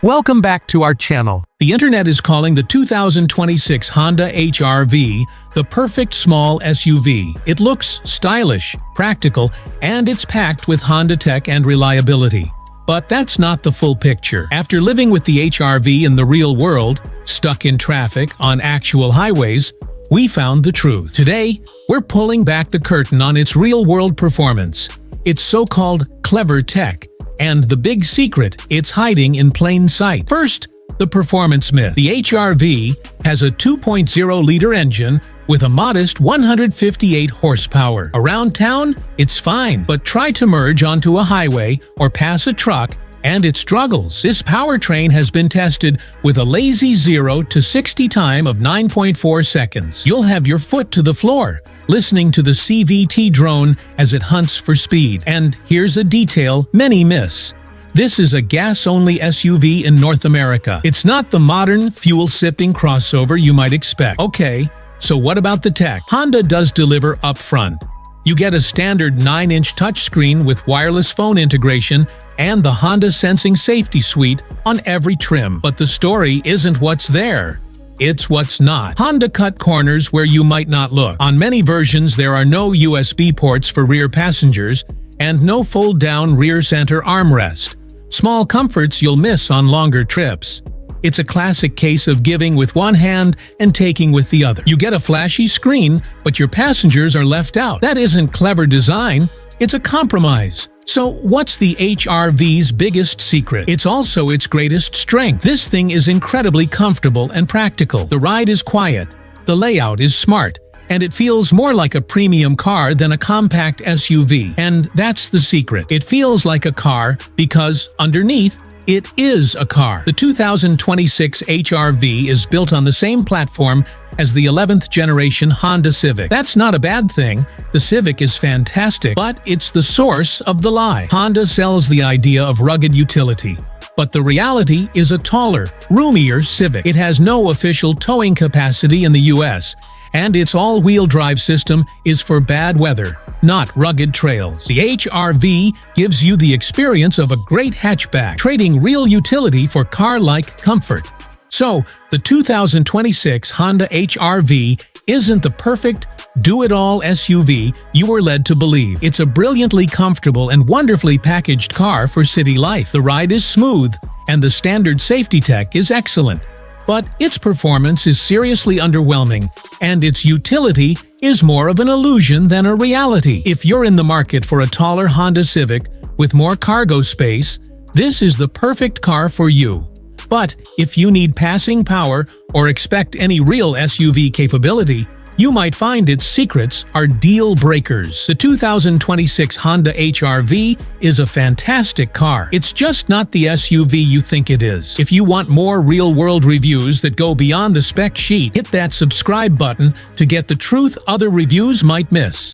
Welcome back to our channel. The internet is calling the 2026 Honda HR-V the perfect small SUV. It looks stylish, practical, and it's packed with Honda tech and reliability. But that's not the full picture. After living with the HR-V in the real world, stuck in traffic on actual highways, we found the truth. Today, we're pulling back the curtain on its real-world performance. Its so-called clever tech, and the big secret it's hiding in plain sight. First, the performance myth. The HR-V has a 2.0-liter engine with a modest 158 horsepower. Around town, it's fine, but try to merge onto a highway or pass a truck, and it struggles. This powertrain has been tested with a lazy 0 to 60 time of 9.4 seconds. You'll have your foot to the floor, listening to the CVT drone as it hunts for speed. And here's a detail many miss. This is a gas-only SUV in North America. It's not the modern, fuel-sipping crossover you might expect. Okay, so what about the tech? Honda does deliver up front. You get a standard 9-inch touchscreen with wireless phone integration and the Honda Sensing Safety Suite on every trim. But the story isn't what's there. It's what's not. Honda cut corners where you might not look. On many versions, there are no USB ports for rear passengers and no fold-down rear center armrest. Small comforts you'll miss on longer trips. It's a classic case of giving with one hand and taking with the other. You get a flashy screen, but your passengers are left out. That isn't clever design, it's a compromise. So what's the HR-V's biggest secret? It's also its greatest strength. This thing is incredibly comfortable and practical. The ride is quiet, the layout is smart, and it feels more like a premium car than a compact SUV. And that's the secret. It feels like a car because, underneath, it is a car. The 2026 HR-V is built on the same platform as the 11th generation Honda Civic. That's not a bad thing. The Civic is fantastic, but it's the source of the lie. Honda sells the idea of rugged utility, but the reality is a taller, roomier Civic. It has no official towing capacity in the US, and its all-wheel drive system is for bad weather, not rugged trails. The HR-V gives you the experience of a great hatchback, trading real utility for car-like comfort. So, the 2026 Honda HR-V isn't the perfect, do-it-all SUV you were led to believe. It's a brilliantly comfortable and wonderfully packaged car for city life. The ride is smooth, and the standard safety tech is excellent. But its performance is seriously underwhelming, and its utility is more of an illusion than a reality. If you're in the market for a taller Honda Civic with more cargo space, this is the perfect car for you. But if you need passing power or expect any real SUV capability, you might find its secrets are deal breakers. The 2026 Honda HR-V is a fantastic car. It's just not the SUV you think it is. If you want more real-world reviews that go beyond the spec sheet, hit that subscribe button to get the truth other reviews might miss.